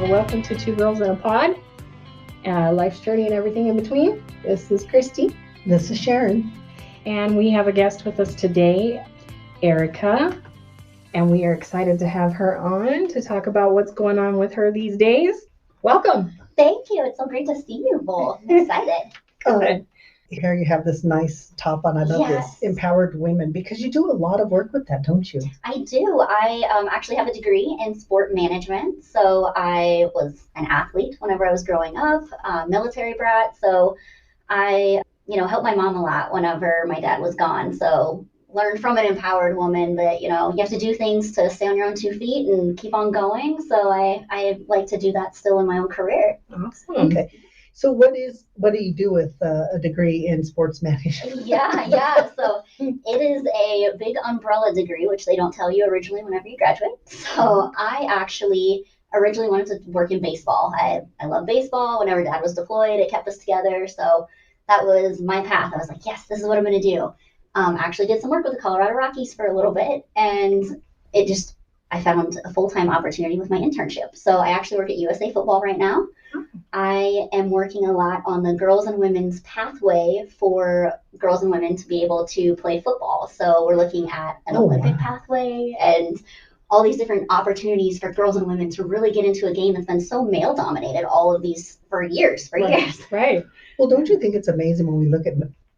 Welcome to Two Girls in a Pod, life's journey and everything in between. This is Christy. This is Sharon. And we have a guest with us today, Erica. And we are excited to have her on to talk about what's going on with her these days. Welcome. Thank you. It's so great to see you both. I'm excited. Good. Here you have this nice top on. I love Yes. this. Empowered women, because you do a lot of work with that, don't you? I do. I actually have a degree in sport management. So I was an athlete whenever I was growing up, military brat. So I, helped my mom a lot whenever my dad was gone. So learned from an empowered woman that, you have to do things to stay on your own 2 feet and keep on going. So I like to do that still in my own career. Awesome. Okay. So what do you do with a degree in sports management? Yeah. So it is a big umbrella degree, which they don't tell you originally whenever you graduate. So I actually originally wanted to work in baseball. I love baseball. Whenever Dad was deployed, it kept us together. So that was my path. I was like, yes, this is what I'm going to do. Actually did some work with the Colorado Rockies for a little bit, and I found a full-time opportunity with my internship. So I actually work at USA Football right now. I am working a lot on the girls and women's pathway for girls and women to be able to play football. So we're looking at an Olympic pathway and all these different opportunities for girls and women to really get into a game that's been so male dominated all of these for years. Right. Well, don't you think it's amazing when we look at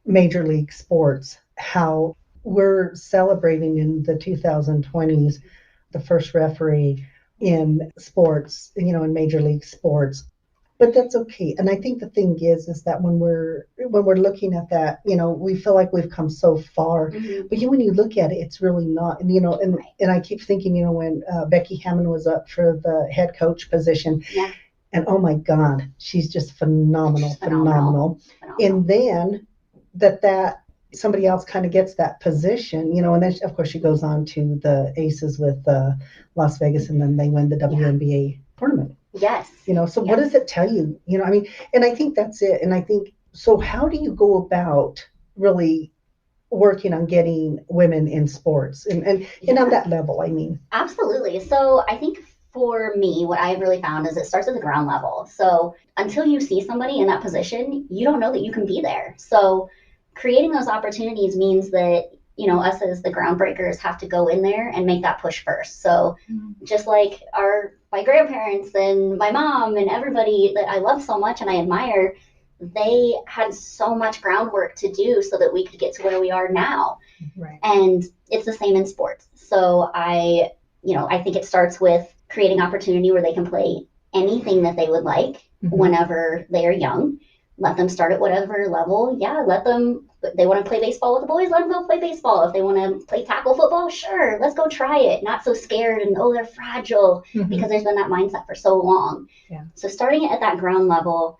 Major League sports, how we're celebrating in the 2020s the first referee in sports, in Major League sports. But that's okay. And I think the thing is that when we're looking at that, we feel like we've come so far. Mm-hmm. But when you look at it, it's really not. And and I keep thinking, when Becky Hammond was up for the head coach position, and oh my God, she's just phenomenal. And then that somebody else kind of gets that position, and then of course she goes on to the Aces with Las Vegas, and then they win the WNBA tournament. Yes. So what does it tell you? And I think that's it. And I think, so how do you go about really working on getting women in sports and on that level, I mean? Absolutely. So I think for me, what I've really found is it starts at the ground level. So until you see somebody in that position, you don't know that you can be there. So creating those opportunities means that, us as the groundbreakers have to go in there and make that push first. So just like my grandparents and my mom and everybody that I love so much and I admire, they had so much groundwork to do so that we could get to where we are now. Right. And it's the same in sports. So I think it starts with creating opportunity where they can play anything that they would like whenever they are young. Let them start at whatever level. Yeah, if they want to play baseball with the boys, let them go play baseball. If they want to play tackle football, sure, let's go try it. Not so scared and, they're fragile, because there's been that mindset for so long. Yeah. So starting it at that ground level,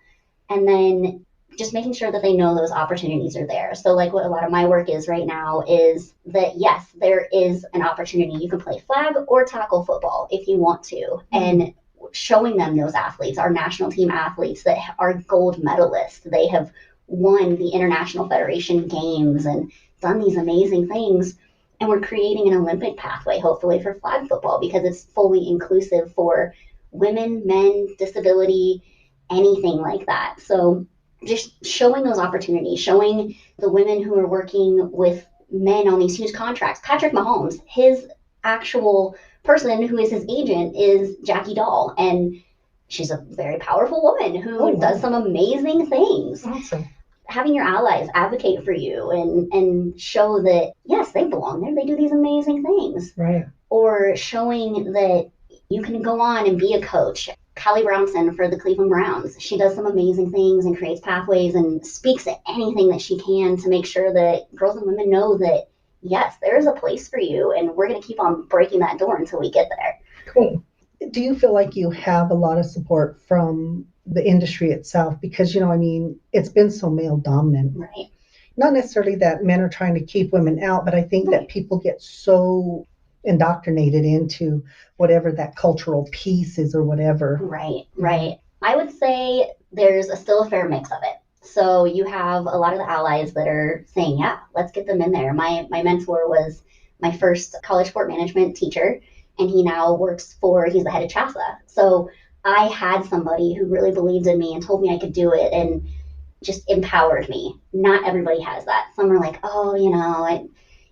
and then just making sure that they know those opportunities are there. So like what a lot of my work is right now is that, yes, there is an opportunity. You can play flag or tackle football if you want to. And showing them those athletes, our national team athletes that are gold medalists. They have won the International Federation Games and done these amazing things. And we're creating an Olympic pathway, hopefully, for flag football, because it's fully inclusive for women, men, disability, anything like that. So just showing those opportunities, showing the women who are working with men on these huge contracts. Patrick Mahomes, his actual person who is his agent is Jackie Dahl, and she's a very powerful woman who does some amazing things. Awesome. Having your allies advocate for you and show that, yes, they belong there. They do these amazing things. Right. Or showing that you can go on and be a coach. Callie Brownson for the Cleveland Browns. She does some amazing things and creates pathways and speaks at anything that she can to make sure that girls and women know that, yes, there is a place for you, and we're going to keep on breaking that door until we get there. Cool. Do you feel like you have a lot of support from the industry itself? Because, it's been so male dominant. Right. Not necessarily that men are trying to keep women out, but I think that people get so indoctrinated into whatever that cultural piece is or whatever. Right. I would say there's still a fair mix of it. So you have a lot of the allies that are saying, yeah, let's get them in there. My mentor was my first college sport management teacher, and he now he's the head of CHSA. So I had somebody who really believed in me and told me I could do it and just empowered me. Not everybody has that. Some are like, oh,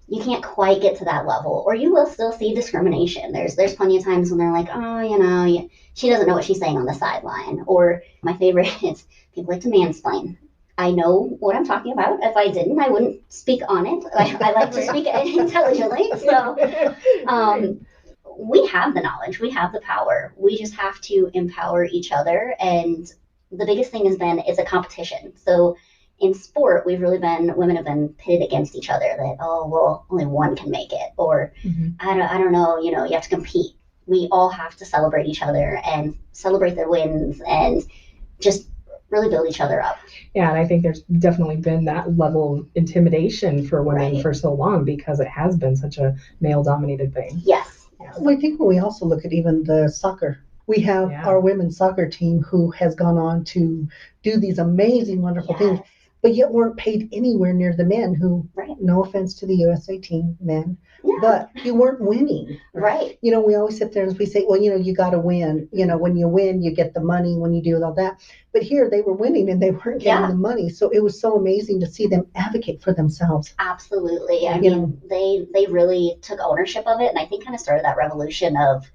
you can't quite get to that level, or you will still see discrimination. There's plenty of times when they're like, oh, she doesn't know what she's saying on the sideline. Or my favorite is people like to mansplain. I know what I'm talking about. If I didn't, I wouldn't speak on it. I like to speak intelligently. So we have the knowledge, we have the power. We just have to empower each other. And the biggest thing has been it's a competition. So in sport, women have been pitted against each other that, oh, well, only one can make it. Or I don't know, you have to compete. We all have to celebrate each other and celebrate their wins and just really build each other up. Yeah, and I think there's definitely been that level of intimidation for women for so long because it has been such a male-dominated thing. Yes. Well, I think when we also look at even the soccer, we have our women's soccer team who has gone on to do these amazing, wonderful things, but yet weren't paid anywhere near the men who, no offense to the USA team men, but you weren't winning. Right. We always sit there and we say, well, you got to win. When you win, you get the money when you do all that. But here they were winning and they weren't getting the money. So it was so amazing to see them advocate for themselves. Absolutely. I mean, they really took ownership of it. And I think kind of started that revolution of,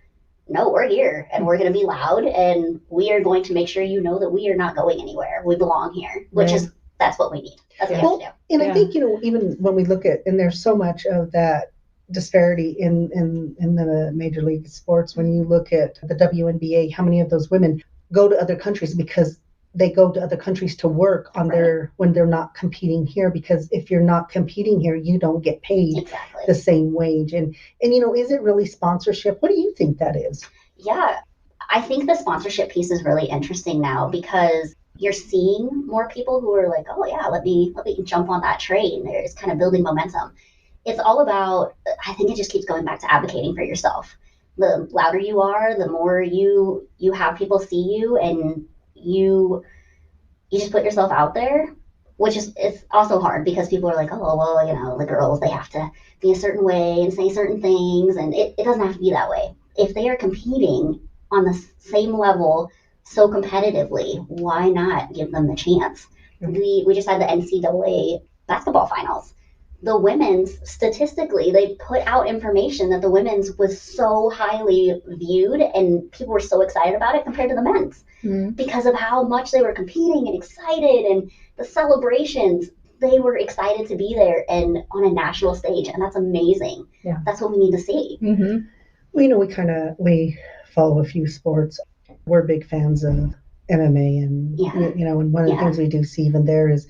no, we're here and we're going to be loud and we are going to make sure that we are not going anywhere. We belong here, which is, that's what we need. That's what we have to do. And I think, even when we look at, and there's so much of that disparity in the major league sports, when you look at the WNBA, how many of those women go to other countries because they go to other countries to work on when they're not competing here, because if you're not competing here, you don't get paid the same wage. And is it really sponsorship? What do you think that is? Yeah, I think the sponsorship piece is really interesting now because you're seeing more people who are like, oh yeah, let me jump on that train. There's kind of building momentum. It's all about, I think it just keeps going back to advocating for yourself. The louder you are, the more you have people see you, and you just put yourself out there, which is, it's also hard because people are like, oh, well, the girls, they have to be a certain way and say certain things, and it doesn't have to be that way. If they are competing on the same level so competitively, why not give them the chance? We just had the NCAA basketball finals. The women's, statistically, they put out information that the women's was so highly viewed and people were so excited about it compared to the men's because of how much they were competing and excited, and the celebrations. They were excited to be there and on a national stage, and that's amazing. Yeah. That's what we need to see. Well, we follow a few sports. We're big fans of MMA, and and one of the things we do see even there is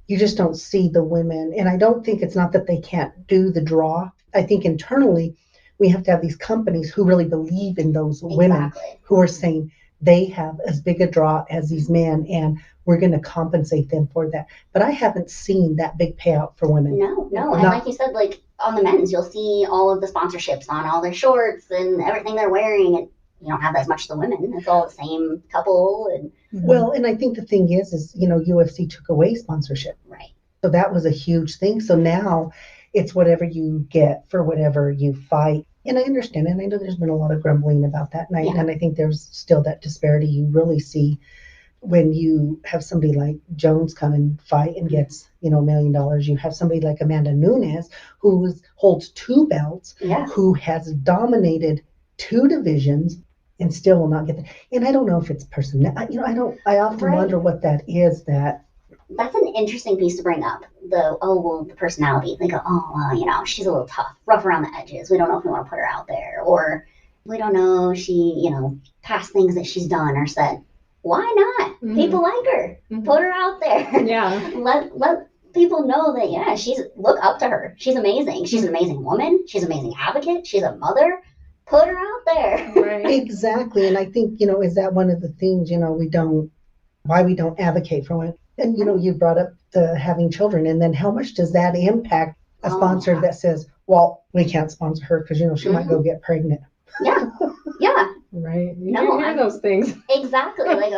you just don't see the women. And I don't think it's not that they can't do the draw. I think internally we have to have these companies who really believe in those women who are saying they have as big a draw as these men and we're going to compensate them for that. But I haven't seen that big payout for women. No. And like you said, like on the men's, you'll see all of the sponsorships on all their shorts and everything they're wearing. And you don't have as much the women. It's all the same couple. And well, and I think the thing is UFC took away sponsorship. Right. So that was a huge thing. So now it's whatever you get for whatever you fight. And I understand, and I know there's been a lot of grumbling about that. And I think there's still that disparity you really see when you have somebody like Jones come and fight and gets, $1 million. You have somebody like Amanda Nunes who holds 2 belts, who has dominated 2 divisions and still will not get that. And I don't know if it's personal. I often wonder what that is. That's an interesting piece to bring up. The personality. They go, she's a little tough, rough around the edges. We don't know if we want to put her out there, or we don't know she, past things that she's done or said. Why not? Mm-hmm. People like her. Mm-hmm. Put her out there. Yeah. Let people know that look up to her. She's amazing. She's an amazing woman. She's an amazing advocate. She's a mother. Put her out there. Right. Exactly. And I think, is that one of the things, why we don't advocate for it. And, you brought up the having children, and then how much does that impact a sponsor that says, well, we can't sponsor her because, she might go get pregnant. Yeah. Yeah. Right. You hear those things. Exactly. Like,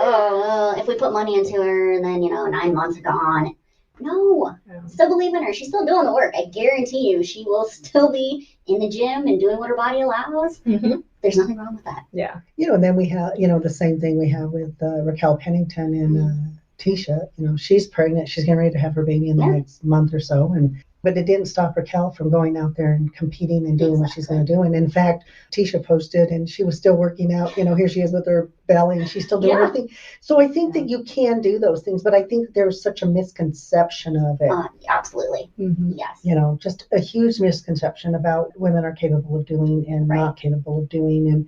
if we put money into her and then, 9 months are gone. No. Yeah. Still believe in her. She's still doing the work. I guarantee you she will still be in the gym and doing what her body allows. Mm-hmm. there's nothing wrong with that. Yeah. And then we have, the same thing we have with Raquel Pennington and Tisha. She's pregnant. She's getting ready to have her baby in the next month or so. But it didn't stop Raquel from going out there and competing and doing what she's going to do. And in fact, Tisha posted, and she was still working out. Here she is with her belly, and she's still doing her thing. So I think that you can do those things, but I think there's such a misconception of it. Absolutely. Mm-hmm. Yes. Just a huge misconception about women are capable of doing and not capable of doing. And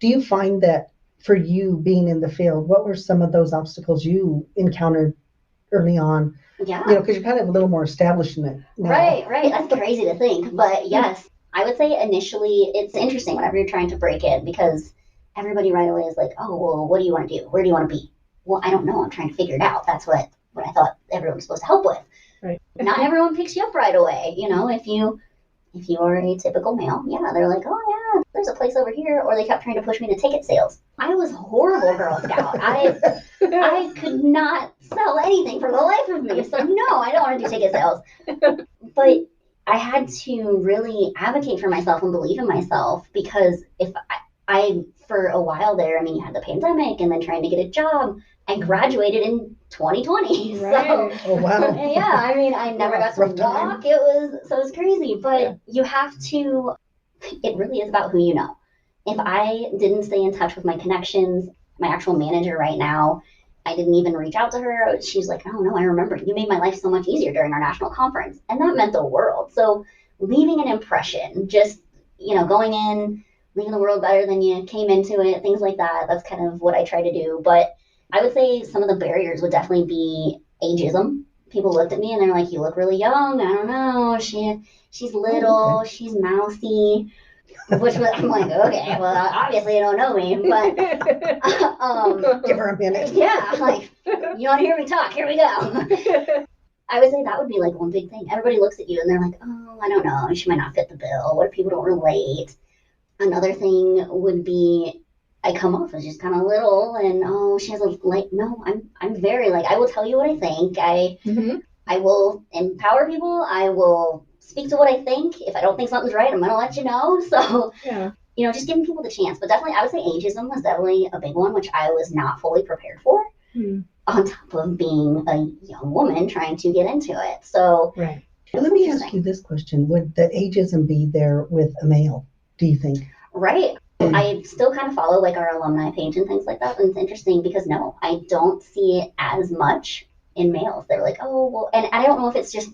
do you find that for you being in the field, what were some of those obstacles you encountered early on? Yeah. Because you're kind of a little more established in it now. Right. That's crazy to think. But yes, I would say initially it's interesting whenever you're trying to break in, because everybody right away is like, oh, well, what do you want to do? Where do you want to be? Well, I don't know. I'm trying to figure it out. That's what I thought everyone was supposed to help with. Right. Not everyone picks you up right away. If you are a typical male, they're like, oh yeah, there's a place over here. Or they kept trying to push me to ticket sales. I was horrible Girl Scout. I could not sell anything for the life of me. So no, I don't want to do ticket sales. But I had to really advocate for myself and believe in myself, because if I for a while there, you had the pandemic and then trying to get a job. I graduated in 2020. Right. So, oh, wow. Yeah, I never got to walk. It was crazy. But you have to, it really is about who you know. If I didn't stay in touch with my connections, my actual manager right now, I didn't even reach out to her. She's like, oh no, I remember. You made my life so much easier during our national conference. And that meant the world. So leaving an impression, just, going in, leaving the world better than you came into it, things like that. That's kind of what I try to do. But I would say some of the barriers would definitely be ageism. People looked at me and they're like, you look really young. I don't know. She's little. Okay. She's mousy. Which I'm like, okay, well, obviously you don't know me, but give her a minute. Yeah, like, you want to hear me talk? Here we go. I would say that would be like one big thing. Everybody looks at you and they're like, oh, I don't know. She might not fit the bill. What if people don't relate? Another thing would be I come off as just kind of little and, she has no, I'm very I will tell you what I think. I will empower people. I will speak to what I think. If I don't think something's right, I'm going to let you know. So, just giving people the chance. But definitely, I would say ageism was definitely a big one, which I was not fully prepared for, on top of being a young woman trying to get into it. So, right. Let me ask you this question. Would the ageism be there with a male, do you think? Right. I still kind of follow our alumni page and things like that. And it's interesting because no, I don't see it as much in males. They're like, oh, well, and I don't know if it's just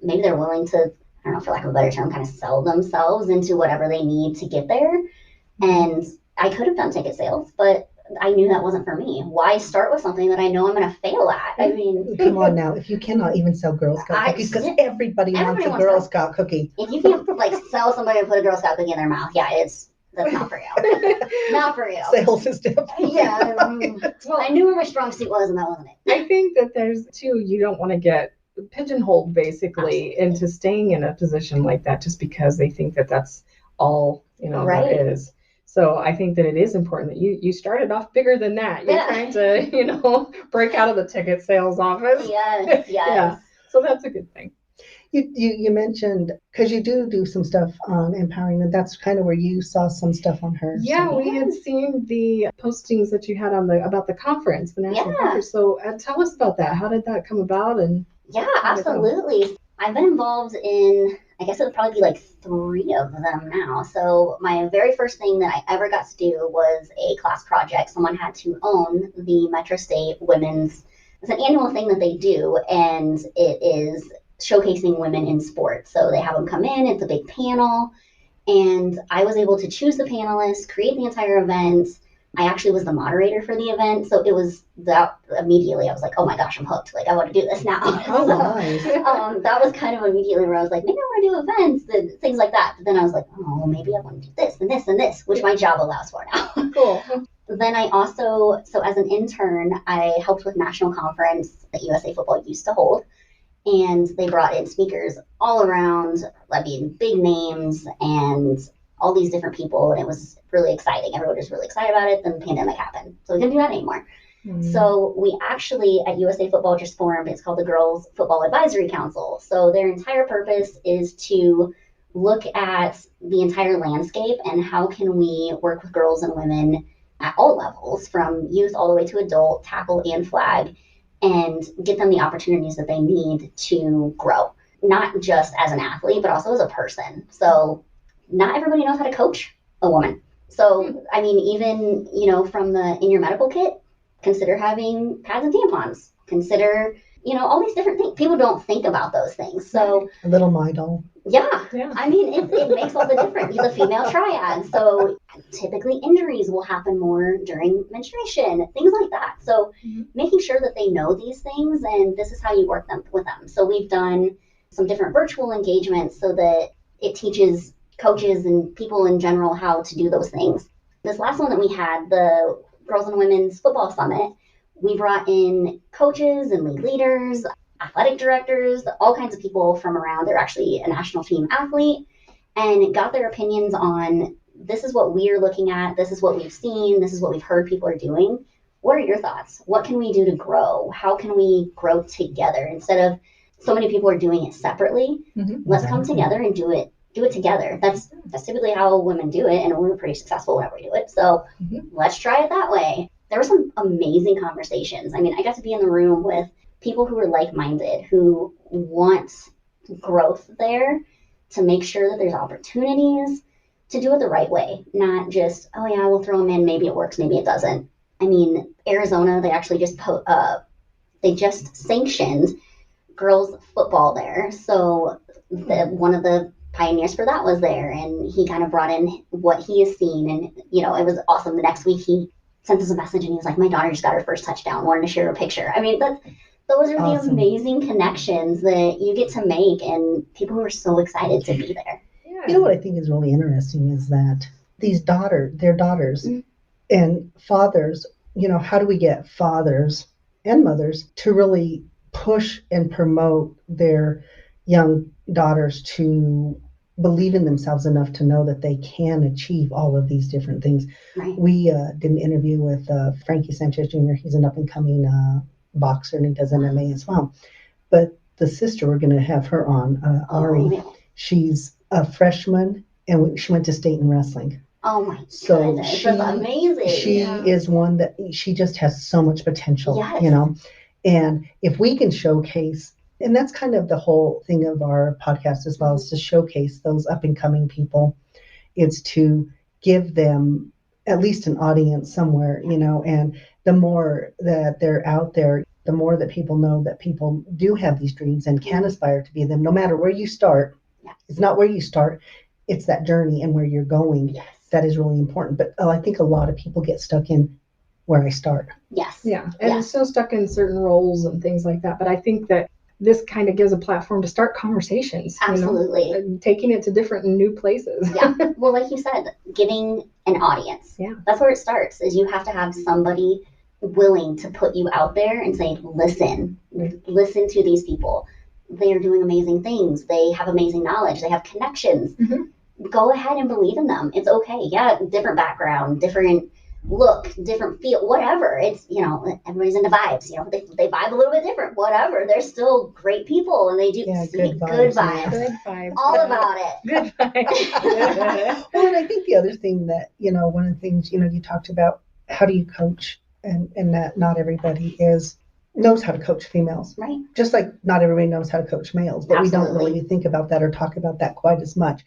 maybe they're willing to, I don't know, for lack of a better term, kind of sell themselves into whatever they need to get there. And I could have done ticket sales, but I knew that wasn't for me. Why start with something that I know I'm going to fail at? I mean, come on now. If you cannot even sell Girl Scout cookies, because everybody wants a Girl Scout cookie. If you can't sell somebody and put a Girl Scout cookie in their mouth, that's not for you. Not for you. Sales is definitely. Yeah. Well, I knew where my strong suit was, and that wasn't it. I think that there's you don't want to get pigeonholed basically into staying in a position like that just because they think that that's all there is. So I think that it is important that you started off bigger than that. You're trying to break out of the ticket sales office. Yes. Yeah. So that's a good thing. You mentioned, because you do some stuff on empowering, and that's kind of where you saw some stuff on her. Yeah, so. We had seen the postings that you had on about the conference, the national conference. So tell us about that. How did that come about? And yeah, absolutely. I've been involved in, I guess it would probably be 3 of them now. So my very first thing that I ever got to do was a class project. Someone had to own the Metro State Women's, it's an annual thing that they do, and it is showcasing women in sports. So they have them come in, it's a big panel, and I was able to choose the panelists, create the entire event. I actually was the moderator for the event, so it was that immediately I was like, oh my gosh, I'm hooked. I want to do this now. Oh, nice. That was kind of immediately where I was like, maybe I want to do events and things like that. But then I was like, oh, well, maybe I want to do this and this and this, which my job allows for now. Cool. Then I also, so as an intern, I helped with national conference that USA Football used to hold. And they brought in speakers all around, big names and all these different people. And it was really exciting. Everyone was really excited about it. Then the pandemic happened. So we couldn't do that anymore. Mm-hmm. So we actually, at USA Football, just formed, it's called the Girls Football Advisory Council. So their entire purpose is to look at the entire landscape and how can we work with girls and women at all levels, from youth all the way to adult, tackle and flag, and get them the opportunities that they need to grow, not just as an athlete, but also as a person. So not everybody knows how to coach a woman. So, I mean, even, you know, from the in your medical kit, consider having pads and tampons. Consider, you know, all these different things. People don't think about those things. So a little Midol. Yeah. I mean, it makes all the difference. The female triad. So typically injuries will happen more during menstruation, things like that. So making sure that they know these things, and this is how you work with them. So we've done some different virtual engagements so that it teaches coaches and people in general how to do those things. This last one that we had, the Girls and Women's Football Summit, we brought in coaches and league leaders, athletic directors, all kinds of people from around. They're actually a national team athlete, and got their opinions on, this is what we're looking at, this is what we've seen, this is what we've heard people are doing. What are your thoughts? What can we do to grow? How can we grow together? Instead of so many people are doing it separately, let's come together and do it together. That's typically how women do it, and we're pretty successful whenever we do it. So let's try it that way. There were some amazing conversations. I mean, I got to be in the room with people who are like-minded, who want growth there, to make sure that there's opportunities to do it the right way, not just, oh yeah, we'll throw them in, maybe it works, maybe it doesn't. I mean, Arizona, they actually just sanctioned girls football there. So one of the pioneers for that was there, and he kind of brought in what he has seen, and you know, it was awesome. The next week he sent us a message and he was like, my daughter just got her first touchdown, wanted to share a picture. I mean, those are the amazing connections that you get to make, and people who are so excited to be there. You know what I think is really interesting is that their daughters and fathers, you know, how do we get fathers and mothers to really push and promote their young daughters to believe in themselves enough to know that they can achieve all of these different things. Right. We did an interview with Frankie Sanchez Jr. He's an up-and-coming boxer, and he does MMA as well. But the sister, we're going to have her on, Ari. She's a freshman, and she went to state in wrestling. Oh my goodness, that's amazing. She is one that she just has so much potential, you know. And if we can showcase, and that's kind of the whole thing of our podcast as well, is to showcase those up and coming people. It's to give them at least an audience somewhere, you know, and the more that they're out there, the more that people know that people do have these dreams and can aspire to be them, no matter where you start. It's not where you start, it's that journey and where you're going. That is really important. But I think a lot of people get stuck in where I start. And so stuck in certain roles and things like that. But I think that this kind of gives a platform to start conversations. Absolutely. You know, taking it to different and new places. Well, like you said, giving an audience. That's where it starts, is you have to have somebody willing to put you out there and say, listen to these people. They are doing amazing things. They have amazing knowledge. They have connections. Go ahead and believe in them. It's okay. Yeah, different background, different look, different feel, whatever. It's, you know, everybody's into vibes. You know, they vibe a little bit different. Whatever. They're still great people, and they do good vibes. Good vibes. All about it. Good vibes. Well, and I think the other thing that, you know, one of the things, you know, you talked about, how do you coach, and that not everybody knows how to coach females. Right. Just like not everybody knows how to coach males, but we don't really think about that or talk about that quite as much.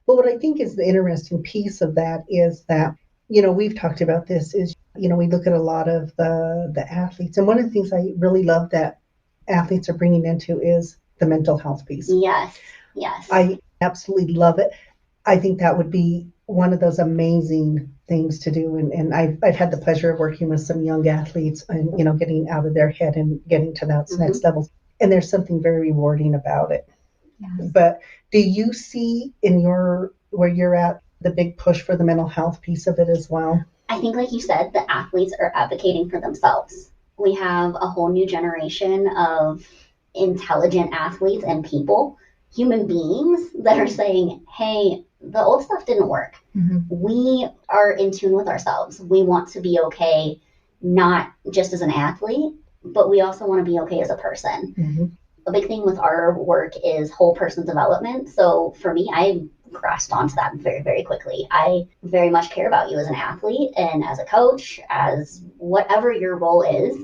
But what I think is the interesting piece of that is that, you know, we've talked about this, is, you know, we look at a lot of the athletes. And one of the things I really love that athletes are bringing into is the mental health piece. Yes. I absolutely love it. I think that would be one of those amazing things to do. And I've had the pleasure of working with some young athletes and, you know, getting out of their head and getting to that next level. And there's something very rewarding about it. But do you see where you're at, the big push for the mental health piece of it as well? I think, like you said, the athletes are advocating for themselves. We have a whole new generation of intelligent athletes and people, human beings, that are saying, hey, the old stuff didn't work. We are in tune with ourselves. We want to be okay, not just as an athlete, but we also want to be okay as a person. a big thing with our work is whole person development. So for me, I grasped onto that very, very quickly. I very much care about you as an athlete and as a coach, as whatever your role is,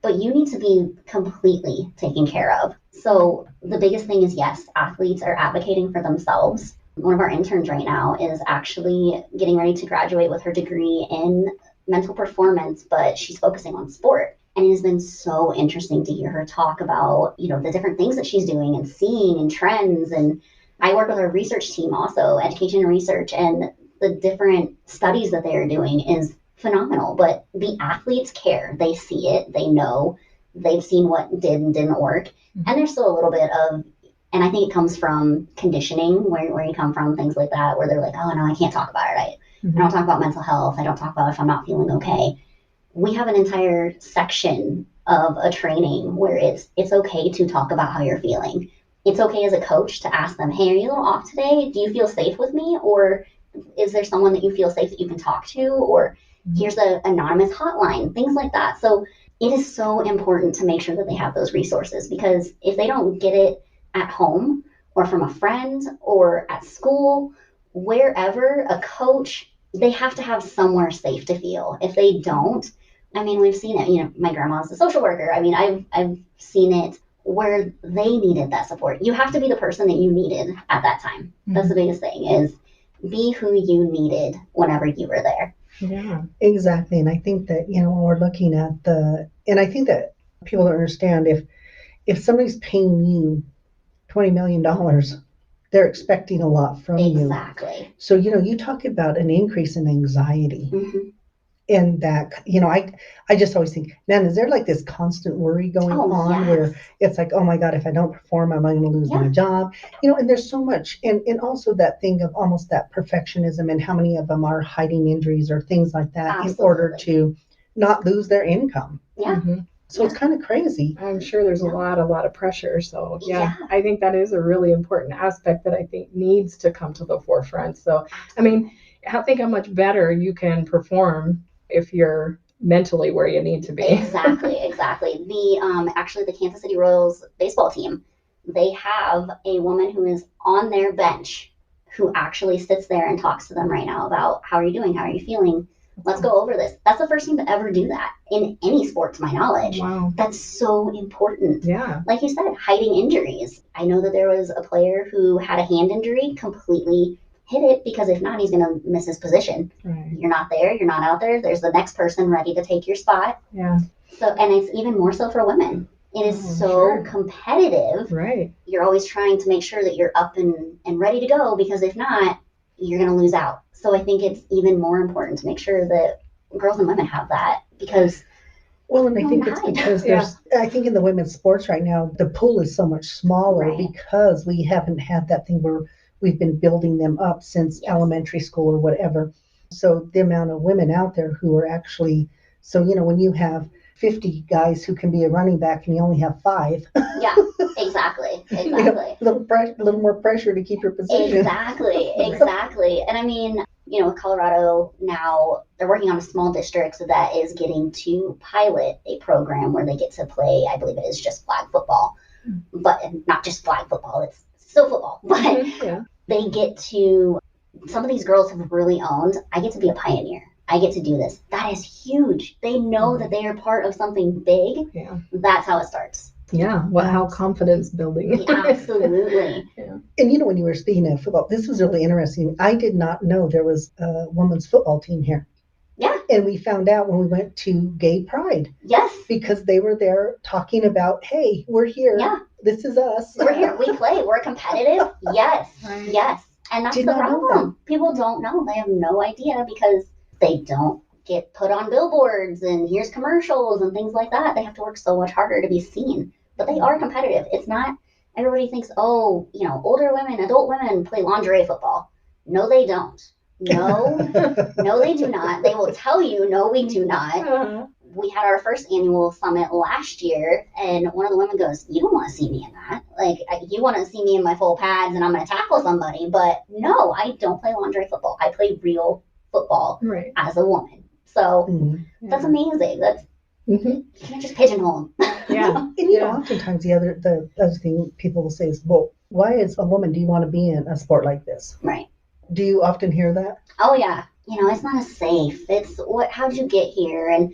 but you need to be completely taken care of. So the biggest thing is, yes, athletes are advocating for themselves. One of our interns right now is actually getting ready to graduate with her degree in mental performance, but she's focusing on sport. And it has been so interesting to hear her talk about, the different things that she's doing and seeing and trends. And I work with our research team also, education and research, and the different studies that they are doing is phenomenal. But the athletes care. They see it. They know. They've seen what did and didn't work. And there's still a little bit of, and I think it comes from conditioning, where you come from, things like that, where they're like, oh, no, I can't talk about it. I don't talk about mental health. I don't talk about if I'm not feeling okay. We have an entire section of a training where it's okay to talk about how you're feeling. It's okay as a coach to ask them, hey, are you a little off today? Do you feel safe with me? Or is there someone that you feel safe that you can talk to? Or here's an anonymous hotline, things like that. So it is so important to make sure that they have those resources, because if they don't get it at home or from a friend or at school, wherever, a coach, they have to have somewhere safe to feel. If they don't, I mean, we've seen it. My grandma's a social worker. I mean, I've seen it where they needed that support. You have to be the person that you needed at that time. That's the biggest thing, is be who you needed whenever you were there. Yeah, exactly. And I think that, when we're looking at and I think that people don't understand, if somebody's paying you $20 million, they're expecting a lot from you. Exactly. So, you talk about an increase in anxiety. And that, I just always think, man, is there like this constant worry going on where it's like, oh my God, if I don't perform, am I going to lose my job? And there's so much. And also that thing of almost that perfectionism, and how many of them are hiding injuries or things like that. Absolutely. In order to not lose their income. Yeah. So it's kind of crazy. I'm sure there's a lot of pressure. So I think that is a really important aspect that I think needs to come to the forefront. So, I mean, think how much better you can perform if you're mentally where you need to be. Exactly. Actually, the Kansas City Royals baseball team, they have a woman who is on their bench who actually sits there and talks to them right now about, how are you doing? How are you feeling? Let's go over this. That's the first team to ever do that in any sport, to my knowledge. Wow. That's so important. Yeah. Like you said, hiding injuries. I know that there was a player who had a hand injury, completely hid it, because if not, he's going to miss his position. Right. You're not there. You're not out there. There's the next person ready to take your spot. Yeah. So, and it's even more so for women. It is so competitive. Right. You're always trying to make sure that you're up and ready to go, because if not, you're going to lose out. So I think it's even more important to make sure that girls and women have that, because well, and I think it's because I think in the women's sports right now, the pool is so much smaller because we haven't had that thing where we've been building them up since elementary school or whatever. So the amount of women out there who are actually, when you have 50 guys who can be a running back and you only have 5. Yeah, exactly. A little more pressure to keep your position. Exactly. And I mean, Colorado now, they're working on a small district that is getting to pilot a program where they get to play, I believe it is just flag football, but not just flag football, it's still football, but they get to, some of these girls have really owned, I get to be a pioneer. I get to do this. That is huge. They know that they are part of something big. Yeah. That's how it starts. Yeah. How confidence building. Absolutely. Yeah. And when you were speaking of football, this was really interesting. I did not know there was a women's football team here. Yeah. And we found out when we went to Gay Pride. Yes. Because they were there talking about, hey, we're here. Yeah. This is us. We're here. We play. We're competitive. Yes. Right. Yes. And that's the problem. People don't know. They have no idea, because they don't get put on billboards and here's commercials and things like that. They have to work so much harder to be seen. But they are competitive. It's not, everybody thinks, older women, adult women play lingerie football. No, they don't. No, they do not. They will tell you, no, we do not. Uh-huh. We had our first annual summit last year, and one of the women goes, you don't want to see me in that. Like, you want to see me in my full pads and I'm going to tackle somebody. But no, I don't play lingerie football. I play real football as a woman. So that's amazing. Mm-hmm. You can't just pigeonhole them. Yeah. And you know, oftentimes the other thing people will say is, well, why as a woman do you want to be in a sport like this? Right. Do you often hear that? Oh yeah. You know, it's not as safe. It's how'd you get here? And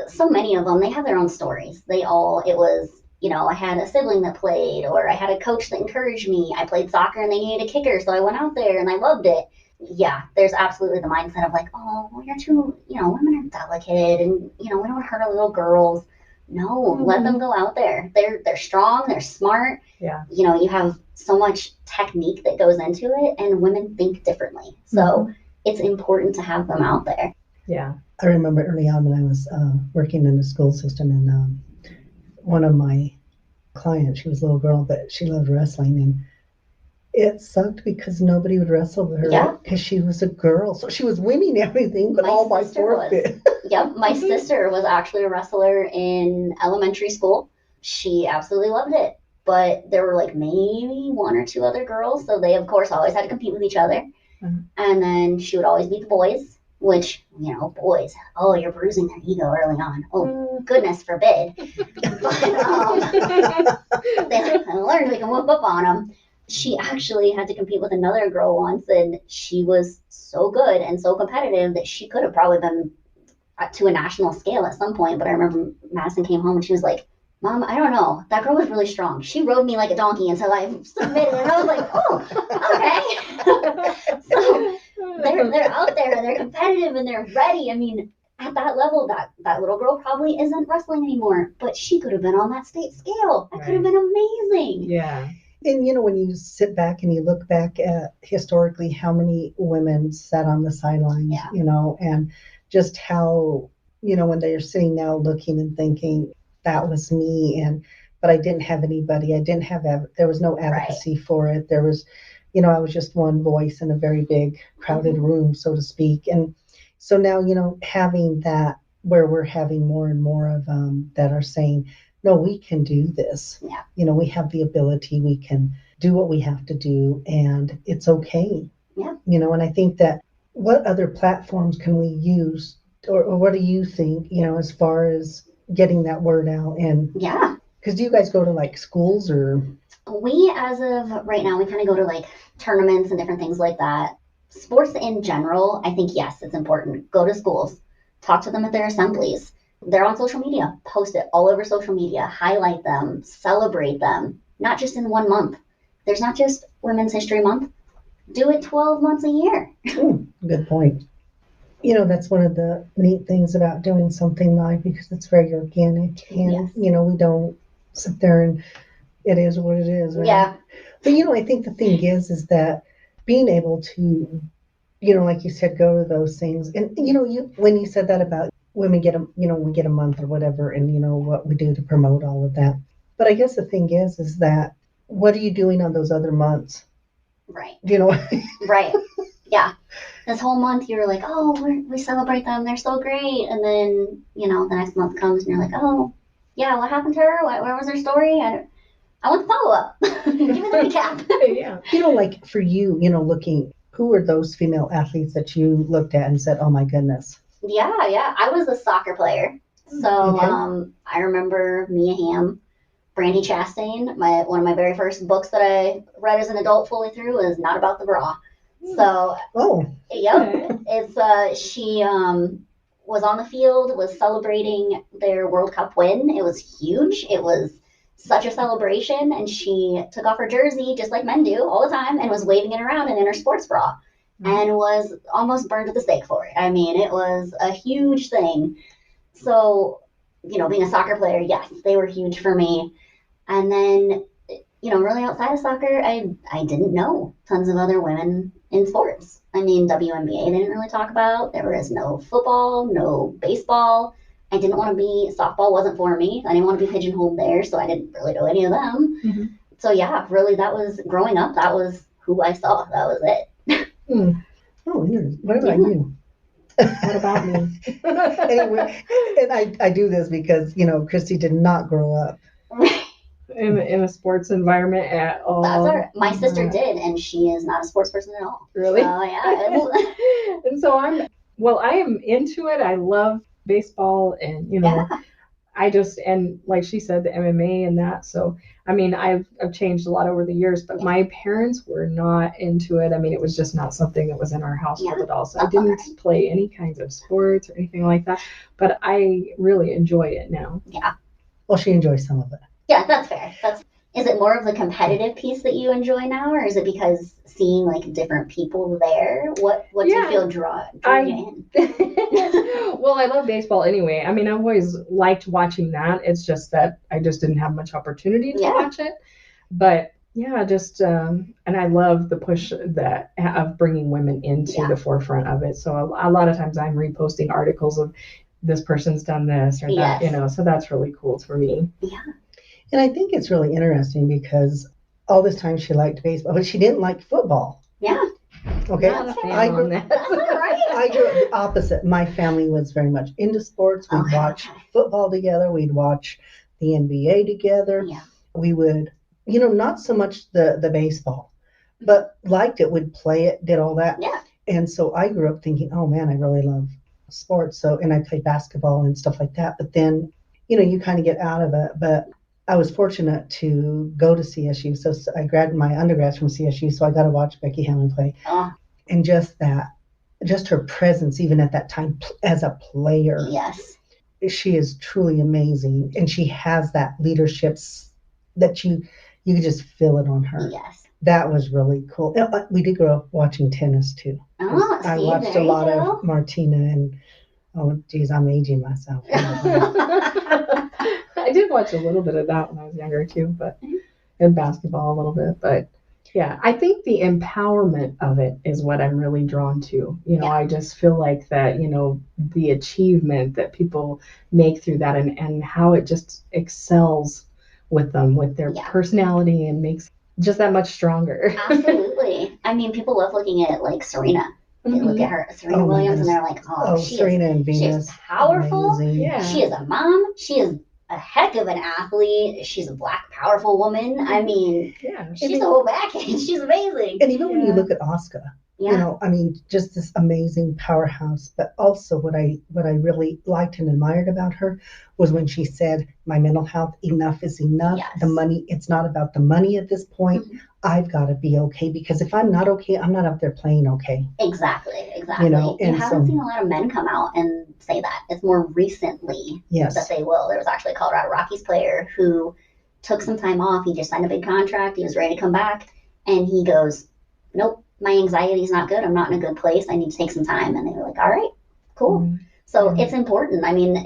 so many of them, they have their own stories. It was, you know, I had a sibling that played, or I had a coach that encouraged me. I played soccer and they needed a kicker, so I went out there and I loved it. Yeah, there's absolutely the mindset of like, oh, well, you're too, you know, women are delicate and, you know, we don't want to hurt our little girls. No, let them go out there. They're strong, they're smart. Yeah. You know, you have so much technique that goes into it, and women think differently. So it's important to have them out there. Yeah. I remember early on when I was working in the school system, and one of my clients, she was a little girl, but she loved wrestling, and it sucked because nobody would wrestle with her because she was a girl. So she was winning everything, but all by forfeit. Yep. My sister was actually a wrestler in elementary school. She absolutely loved it. But there were like maybe one or two other girls. So they, of course, always had to compete with each other. And then she would always beat the boys, which, you know, boys, oh, you're bruising their ego early on. Oh, goodness forbid. But they learned we can whoop up on them. She actually had to compete with another girl once, and she was so good and so competitive that she could have probably been to a national scale at some point. But I remember Madison came home and she was like, Mom, I don't know. That girl was really strong. She rode me like a donkey until I submitted. And I was like, oh, okay. So they're out there and they're competitive and they're ready. I mean, at that level, that little girl probably isn't wrestling anymore, but she could have been on that state scale. That could have been amazing. Yeah. And, you know, when you sit back and you look back at historically how many women sat on the sidelines, you know, and just how, you know, when they're sitting now looking and thinking, that was me, but I didn't have anybody. I didn't have, there was no advocacy for it. There was, you know, I was just one voice in a very big crowded room, so to speak. And so now, you know, having that where we're having more and more of that are saying, no, we can do this. Yeah. You know, we have the ability, we can do what we have to do, and it's okay. Yeah. You know, and I think that what other platforms can we use, or what do you think, you know, as far as getting that word out? And because do you guys go to like schools or? We, as of right now, we kind of go to like tournaments and different things like that. Sports in general, I think, yes, it's important. Go to schools, talk to them at their assemblies. They're on social media. Post it all over social media. Highlight them. Celebrate them. Not just in 1 month. There's not just Women's History Month. Do it 12 months a year. Good point. You know, that's one of the neat things about doing something live, because it's very organic. And, you know, we don't sit there and it is what it is. Right? Yeah. But, you know, I think the thing is that being able to, you know, like you said, go to those things. And, you know, when you said that about women get we get a month or whatever, and, you know, what we do to promote all of that. But I guess the thing is that what are you doing on those other months? Right. You know? Right. Yeah. This whole month you're like, oh, we celebrate them. They're so great. And then, you know, the next month comes and you're like, oh, yeah, what happened to her? Where was her story? I want the follow-up. Give me the recap. Yeah. You know, like for you, you know, who are those female athletes that you looked at and said, oh my goodness? Yeah. I was a soccer player. So I remember Mia Hamm, Brandy Chastain. One of my very first books that I read as an adult fully through was Not About the Bra. So, it's she was on the field, was celebrating their World Cup win. It was huge. It was such a celebration, and she took off her jersey just like men do all the time and was waving it around in her sports bra and was almost burned at the stake for it. I mean, it was a huge thing. So, you know, being a soccer player, yes, they were huge for me. And then, you know, really outside of soccer, I didn't know tons of other women in sports. I mean, WNBA they didn't really talk about. There was no football, no baseball. I didn't want to be, softball wasn't for me. I didn't want to be pigeonholed there, so I didn't really know any of them. Mm-hmm. So yeah, really that was, growing up, that was who I saw. That was it. Oh, what about you? What about me? Anyway, and I do this because, you know, Christy did not grow up in a sports environment at all. That's her. My sister did, and she is not a sports person at all. Really? Yeah. And so I am into it. I love baseball, and, you know, I just, and like she said, the MMA and that. So, I mean, I've changed a lot over the years, but my parents were not into it. I mean, it was just not something that was in our household at all. So I didn't play any kinds of sports or anything like that, but I really enjoy it now. Yeah. Well, she enjoys some of it. Yeah, that's fair. Is it more of the competitive piece that you enjoy now, or is it because seeing like different people there? What do you feel drawn in? Well, I love baseball anyway. I mean, I've always liked watching that. It's just that I just didn't have much opportunity to watch it. But yeah, just and I love the push that of bringing women into the forefront of it. So a lot of times I'm reposting articles of this person's done this or that, you know. So that's really cool for me. Yeah. And I think it's really interesting because all this time she liked baseball, but she didn't like football. Yeah. Okay. I grew up the opposite. My family was very much into sports. We'd watch football together. We'd watch the NBA together. Yeah. We would, not so much the baseball, but liked it, would play it, did all that. Yeah. And so I grew up thinking, oh man, I really love sports. So, and I played basketball and stuff like that. But then, you kind of get out of it. But I was fortunate to go to CSU. So I graduated my undergrads from CSU. So I got to watch Becky Hammon play. And just her presence, even at that time as a player. Yes. She is truly amazing. And she has that leadership that you could just feel it on her. Yes. That was really cool. We did grow up watching tennis too. I watched a lot of Martina and, oh geez, I'm aging myself. I did watch a little bit of that when I was younger too, but and basketball a little bit. But yeah, I think the empowerment of it is what I'm really drawn to. I just feel like that, the achievement that people make through that and how it just excels with them, with their personality and makes just that much stronger. Absolutely. I mean, people love looking at like Serena. They look at her, Serena Williams, and they're like, Serena and Venus. She's powerful. Amazing. Yeah. She is a mom. She is a heck of an athlete. She's a Black, powerful woman. I mean, she's a whole package. She's amazing. And even when you look at Asuka, just this amazing powerhouse. But also what I really liked and admired about her was when she said, my mental health, enough is enough. Yes. The money, it's not about the money at this point. Mm-hmm. I've got to be okay, because if I'm not okay, I'm not up there playing okay. Exactly. You and haven't seen a lot of men come out and say that. It's more recently that they will. There was actually a Colorado Rockies player who took some time off. He just signed a big contract. He was ready to come back. And he goes, nope, my anxiety is not good. I'm not in a good place. I need to take some time. And they were like, all right, cool. Mm-hmm. So it's important. I mean,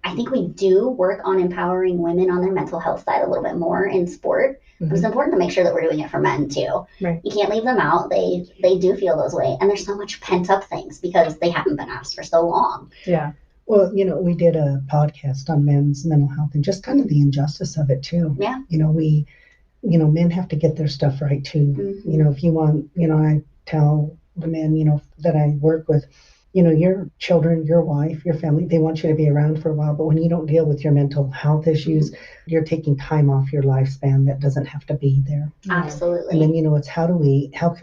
I think we do work on empowering women on their mental health side a little bit more in sport. Mm-hmm. But it's important to make sure that we're doing it for men too. Right. You can't leave them out. They do feel those way. And there's so much pent up things because they haven't been asked for so long. Yeah. Well, we did a podcast on men's mental health and just kind of the injustice of it too. Yeah. Men have to get their stuff right too. Mm-hmm. If you want, I tell the men, that I work with, your children, your wife, your family, they want you to be around for a while. But when you don't deal with your mental health issues, you're taking time off your lifespan that doesn't have to be there. Absolutely. And then, it's how can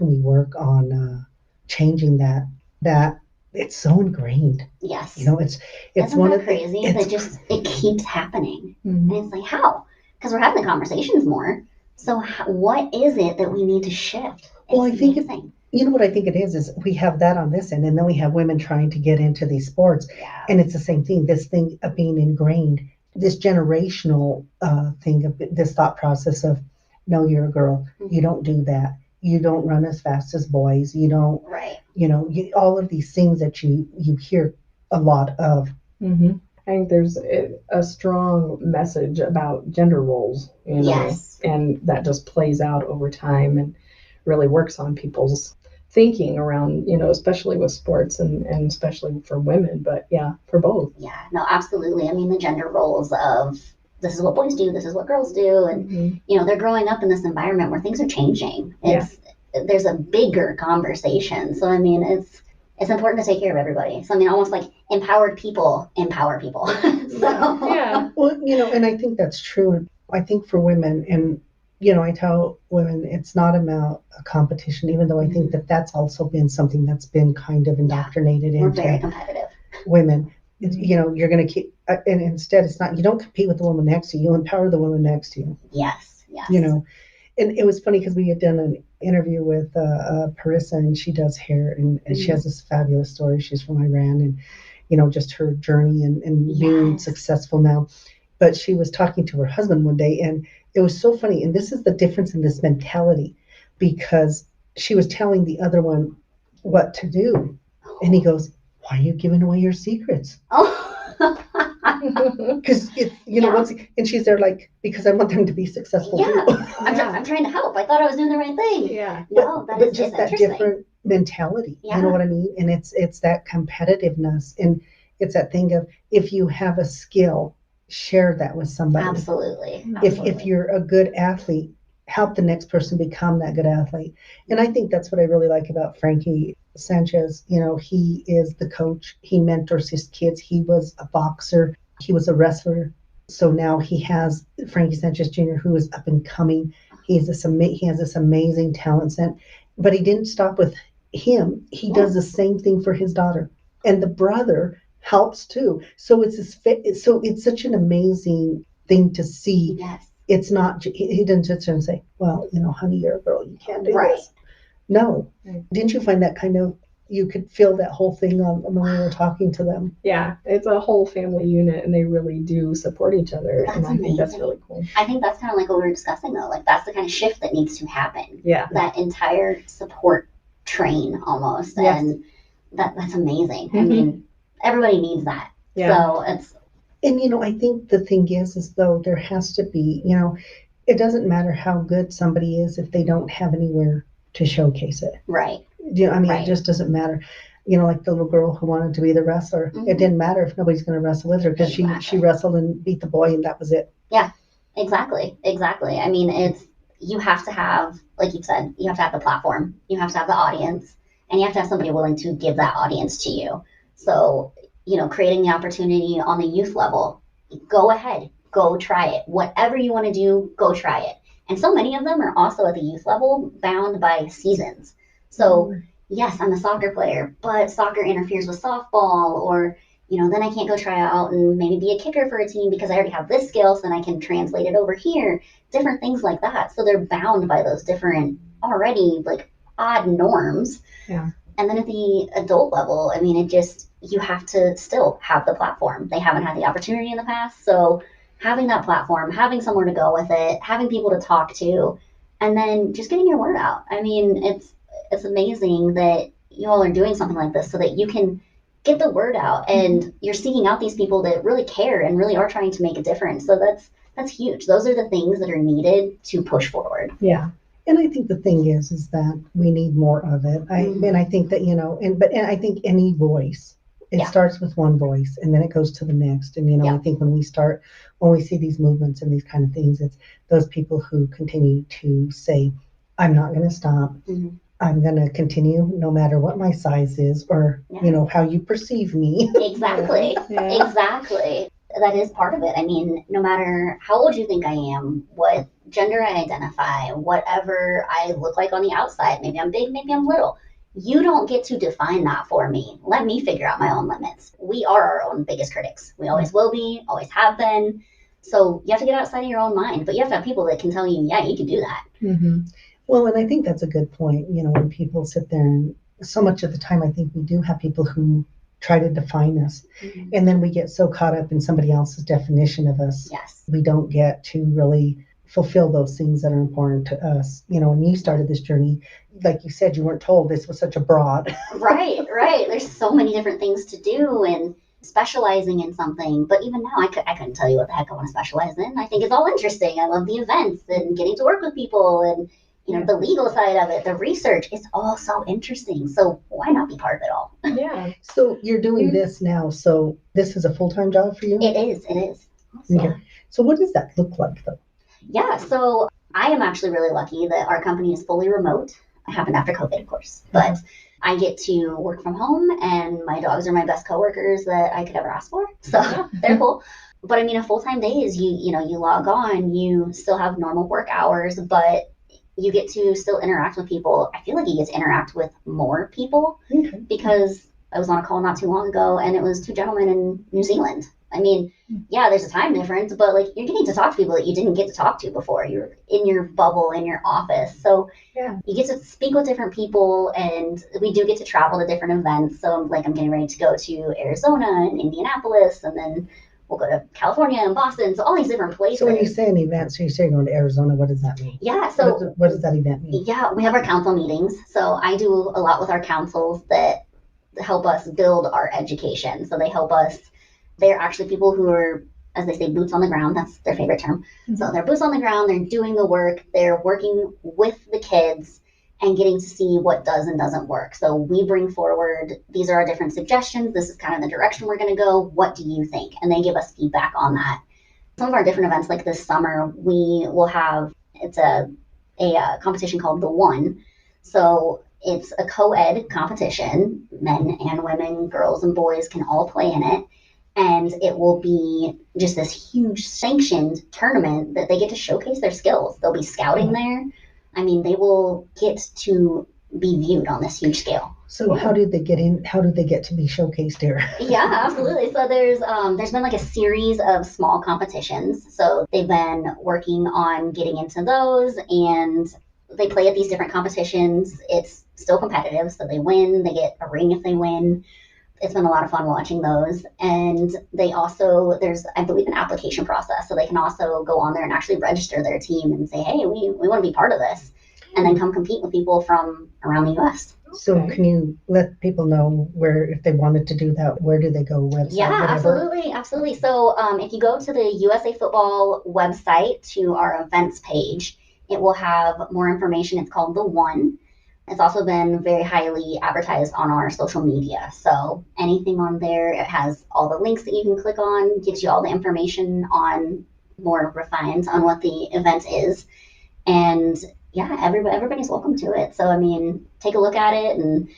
we work on changing that it's so ingrained. Yes. It's Isn't one that of crazy? It keeps happening. Mm-hmm. And it's like, how? Because we're having the conversations more. So what is it that we need to shift? Well, I think what I think it is we have that on this end, and then we have women trying to get into these sports. Yeah. And it's the same thing, this thing of being ingrained, this generational thing of this thought process of, no, you're a girl. Mm-hmm. You don't do that. You don't run as fast as boys. You don't, all of these things that you hear a lot of. Mm-hmm. I think there's a strong message about gender roles, Yes. And that just plays out over time and really works on people's thinking around, especially with sports and especially for women, but for both. Yeah, no, absolutely. I mean, the gender roles of this is what boys do, this is what girls do. And, they're growing up in this environment where things are changing. There's a bigger conversation. So, I mean, it's important to take care of everybody. So, I mean, almost like empowered people empower people. Well, and I think that's true. I think for women, and, I tell women it's not about a competition, even though I think that that's also been something that's been kind of indoctrinated We're into very competitive. women. You're going to keep, and instead it's not, you don't compete with the woman next to you, you empower the woman next to you. Yes. And it was funny because we had done an interview with Parissa, and she does hair, and she has this fabulous story. She's from Iran, and just her journey and being successful now. But she was talking to her husband one day, and it was so funny. And this is the difference in this mentality, because she was telling the other one what to do, and he goes, "Why are you giving away your secrets?" Because and she's there like, because I want them to be successful too. I'm trying to help. I thought I was doing the right thing. Yeah. But just that different mentality. Yeah. You know what I mean? And it's that competitiveness, and it's that thing of, if you have a skill, share that with somebody. Absolutely. If you're a good athlete, help the next person become that good athlete. And I think that's what I really like about Frankie Sanchez. He is the coach. He mentors his kids. He was a boxer. He was a wrestler. So now he has Frankie Sanchez Jr., who is up and coming. He has this amazing talent set. But he didn't stop with him. He does the same thing for his daughter. And the brother helps too. So it's such an amazing thing to see. Yes. It's not, he didn't sit there and say, well, honey, you're a girl, you can't do this. No. Didn't you find that kind of, you could feel that whole thing when we were talking to them? Yeah, it's a whole family unit, and they really do support each other. That's and I think amazing. that's really cool. I think that's kind of like what we were discussing, though. Like, that's the kind of shift that needs to happen. Yeah. That entire support train almost. Yes. And that's amazing. I mean, everybody needs that. Yeah. So it's. And, I think the thing is though, there has to be, it doesn't matter how good somebody is if they don't have anywhere to showcase it. Right. It just doesn't matter. Like the little girl who wanted to be the wrestler. It didn't matter if nobody's going to wrestle with her, because she wrestled and beat the boy, and that was it. Yeah, exactly. I mean, you have to have, like you said, you have to have the platform, you have to have the audience, and you have to have somebody willing to give that audience to you. So, creating the opportunity on the youth level, go ahead, go try it. Whatever you want to do, go try it. And so many of them are also at the youth level bound by seasons. So yes, I'm a soccer player, but soccer interferes with softball, or, then I can't go try out and maybe be a kicker for a team because I already have this skill, so then I can translate it over here, different things like that. So they're bound by those different already like odd norms. Yeah. And then at the adult level, I mean, you have to still have the platform. They haven't had the opportunity in the past. So having that platform, having somewhere to go with it, having people to talk to, and then just getting your word out. I mean, it's amazing that you all are doing something like this so that you can get the word out, and you're seeking out these people that really care and really are trying to make a difference. So that's huge. Those are the things that are needed to push forward. Yeah. And I think the thing is that we need more of it. And I think that, and I think any voice, it starts with one voice, and then it goes to the next. And, I think when we see these movements and these kind of things, it's those people who continue to say, I'm not going to stop. I'm going to continue no matter what my size is, or, how you perceive me. Exactly. Exactly. That is part of it. I mean, no matter how old you think I am, what gender I identify, whatever I look like on the outside, maybe I'm big, maybe I'm little, you don't get to define that for me. Let me figure out my own limits. We are our own biggest critics. We always will be, always have been. So you have to get outside of your own mind, but you have to have people that can tell you, yeah, you can do that. Well, and I think that's a good point. When people sit there, and so much of the time, I think we do have people who try to define us. And then we get so caught up in somebody else's definition of us. Yes. We don't get to really fulfill those things that are important to us. When you started this journey, like you said, you weren't told this was such a broad. Right. There's so many different things to do, and specializing in something. But even now, I couldn't tell you what the heck I want to specialize in. I think it's all interesting. I love the events and getting to work with people, and the legal side of it, the research. It's all so interesting. So why not be part of it all? Yeah. So you're doing this now. So this is a full-time job for you? It is. Okay. So what does that look like, though? Yeah. So I am actually really lucky that our company is fully remote. It happened after COVID, of course. But I get to work from home, and my dogs are my best coworkers that I could ever ask for. So they're cool. But I mean, a full-time day is you log on, you still have normal work hours, but you get to still interact with people. I feel like you get to interact with more people because I was on a call not too long ago, and it was two gentlemen in New Zealand. I mean, yeah, there's a time difference, but like you're getting to talk to people that you didn't get to talk to before. You're in your bubble, in your office. So you get to speak with different people, and we do get to travel to different events. So like I'm getting ready to go to Arizona and Indianapolis, and then we'll go to California and Boston. So all these different places. So when you say an event, so you say you're going to Arizona, what does that mean? Yeah. So what does that event mean? Yeah, we have our council meetings. So I do a lot with our councils that help us build our education. So they help us. They're actually people who are, as they say, boots on the ground. That's their favorite term. So they're boots on the ground. They're doing the work. They're working with the kids and getting to see what does and doesn't work. So we bring forward, these are our different suggestions. This is kind of the direction we're going to go. What do you think? And they give us feedback on that. Some of our different events, like this summer, we will have, it's a competition called The One. So it's a co-ed competition. Men and women, girls and boys can all play in it. And it will be just this huge sanctioned tournament that they get to showcase their skills. They'll be scouting there. I mean, they will get to be viewed on this huge scale. So how did they get in? How did they get to be showcased here? Yeah, absolutely. So there's been like a series of small competitions. So they've been working on getting into those, and they play at these different competitions. It's still competitive, so they win. They get a ring if they win. It's been a lot of fun watching those. And they also, there's, I believe, an application process. So they can also go on there and actually register their team and say, hey, we want to be part of this. And then come compete with people from around the U.S. So can you let people know where, if they wanted to do that, where do they go? Website, yeah, whatever? absolutely. So if you go to the USA Football website to our events page, it will have more information. It's called The One. It's also been very highly advertised on our social media. So anything on there, it has all the links that you can click on, gives you all the information on more refined on what the event is. And yeah, everybody's welcome to it. So, I mean, take a look at it and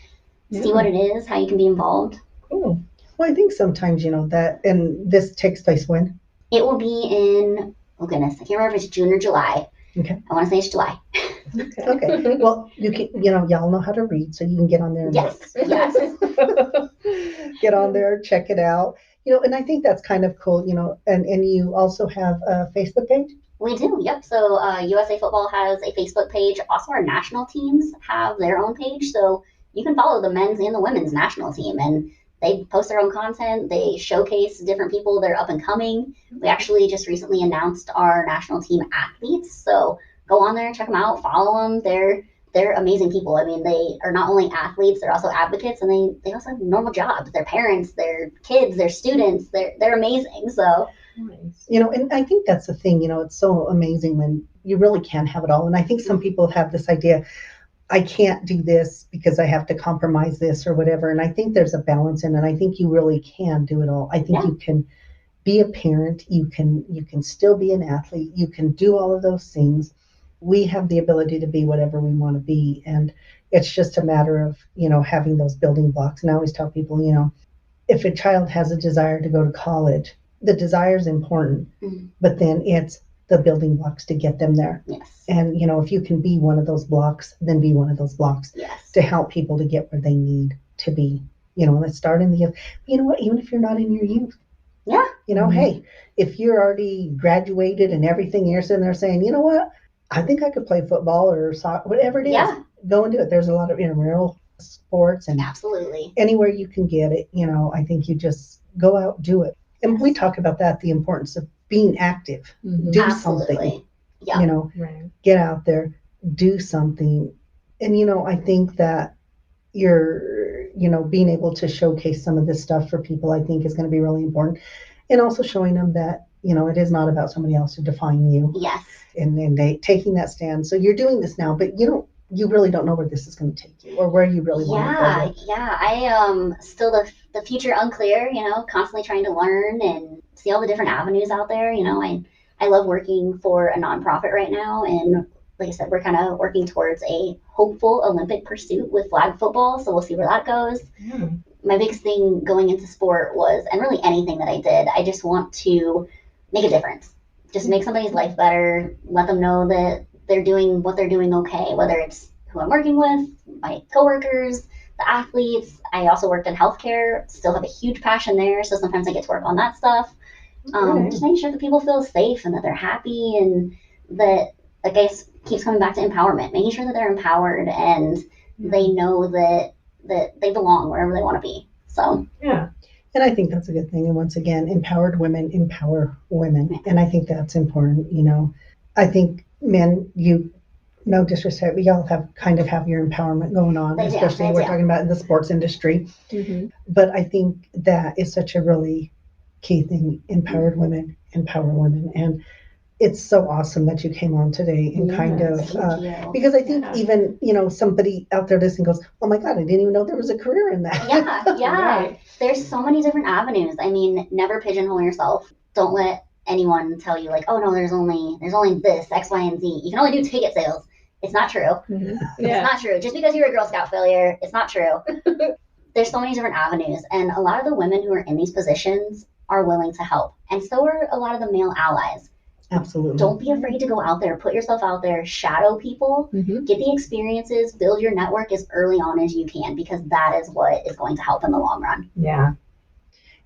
see what it is, how you can be involved. Cool. Well, I think sometimes, that, and this takes place when? It will be in, oh goodness, I can't remember if it's June or July. Okay. I want to say it's July. Okay. Well, you can, y'all know how to read, so you can get on there and yes. get on there, check it out. And I think that's kind of cool, and you also have a Facebook page? We do, yep. So USA Football has a Facebook page. Also, our national teams have their own page. So you can follow the men's and the women's national team, and they post their own content. They showcase different people that are up and coming. We actually just recently announced our national team athletes. So go on there, check them out, follow them. They're amazing people. I mean, they are not only athletes, they're also advocates, and they also have normal jobs. They're parents, they're kids, they're students. They're amazing. So. Nice. And I think that's the thing, it's so amazing when you really can have it all. And I think some people have this idea, I can't do this because I have to compromise this or whatever. And I think there's a balance in it. I think you really can do it all. I think you can be a parent. You can still be an athlete. You can do all of those things. We have the ability to be whatever we want to be. And it's just a matter of, having those building blocks. And I always tell people, if a child has a desire to go to college, the desire is important, but then it's the building blocks to get them there. Yes. And, if you can be one of those blocks, then be one of those blocks to help people to get where they need to be. Let's start in the youth. You know what? Even if you're not in your youth. Yeah. Hey, if you're already graduated and everything, you're sitting there saying, you know what? I think I could play football or soccer, whatever it is. Yeah. Go and do it. There's a lot of intramural sports and absolutely anywhere you can get it. I think you just go out, do it. And we talk about that, the importance of being active, do something, get out there, do something. And, I think that you're, being able to showcase some of this stuff for people, I think is going to be really important. And also showing them that, it is not about somebody else to define you. Yes. And they taking that stand. So you're doing this now, but you really don't know where this is going to take you or where you really want to go. Yeah. I still the future unclear, constantly trying to learn and see all the different avenues out there. I love working for a nonprofit right now. And like I said, we're kind of working towards a hopeful Olympic pursuit with flag football. So we'll see where that goes. Yeah. My biggest thing going into sport was, and really anything that I did, I just want to make a difference. Just make somebody's life better, let them know that they're doing what they're doing okay, whether it's who I'm working with, my coworkers, the athletes. I also worked in healthcare, still have a huge passion there. So sometimes I get to work on that stuff. Just making sure that people feel safe and that they're happy, and that, I guess, keeps coming back to empowerment, making sure that they're empowered and they know that they belong wherever they want to be. So yeah. And I think that's a good thing. And once again, empowered women empower women. And I think that's important. I think men, no disrespect, we all kind of have your empowerment going on, especially we're talking about in the sports industry. Mm-hmm. But I think that is such a really key thing. Empowered women empower women. And it's so awesome that you came on today and kind of, because I think even, somebody out there listening goes, oh my God, I didn't even know there was a career in that. Yeah. Right. There's so many different avenues. I mean, never pigeonhole yourself. Don't let anyone tell you like, oh no, there's only this, X, Y, and Z. You can only do ticket sales. It's not true. Mm-hmm. It's not true. Just because you're a Girl Scout failure, it's not true. There's so many different avenues. And a lot of the women who are in these positions are willing to help. And so are a lot of the male allies. Absolutely. Don't be afraid to go out there, put yourself out there, shadow people, get the experiences, build your network as early on as you can, because that is what is going to help in the long run. Yeah.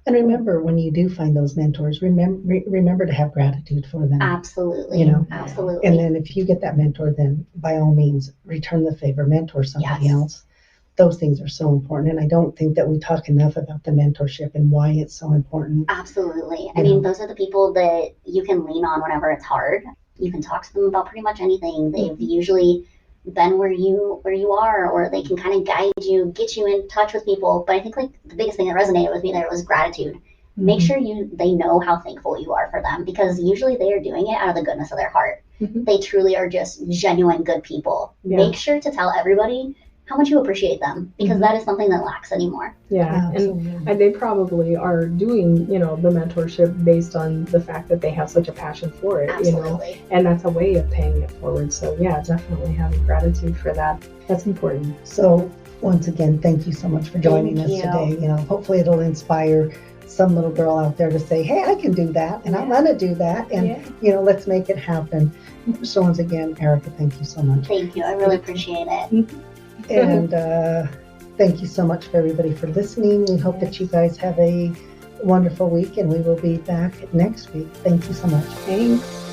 And remember, when you do find those mentors, remember to have gratitude for them. Absolutely. Absolutely. And then if you get that mentor, then by all means, return the favor, mentor somebody else. Those things are so important. And I don't think that we talk enough about the mentorship and why it's so important. Absolutely. I mean, those are the people that you can lean on whenever it's hard. You can talk to them about pretty much anything. They've usually been where you are, or they can kind of guide you, get you in touch with people. But I think like the biggest thing that resonated with me there was gratitude. Make sure they know how thankful you are for them, because usually they are doing it out of the goodness of their heart. They truly are just genuine good people. Make sure to tell everybody how much you appreciate them, because that is something that lacks anymore. Yeah, and they probably are doing, the mentorship based on the fact that they have such a passion for it, and that's a way of paying it forward. So yeah, definitely having gratitude for that. That's important. So once again, thank you so much for joining us today. Hopefully it'll inspire some little girl out there to say, hey, I can do that, and I'm going to do that, and let's make it happen. So once again, Erica, thank you so much. Thank you. I really appreciate it. And thank you so much for everybody for listening. We hope that you guys have a wonderful week, and we will be back next week. Thank you so much. Thanks.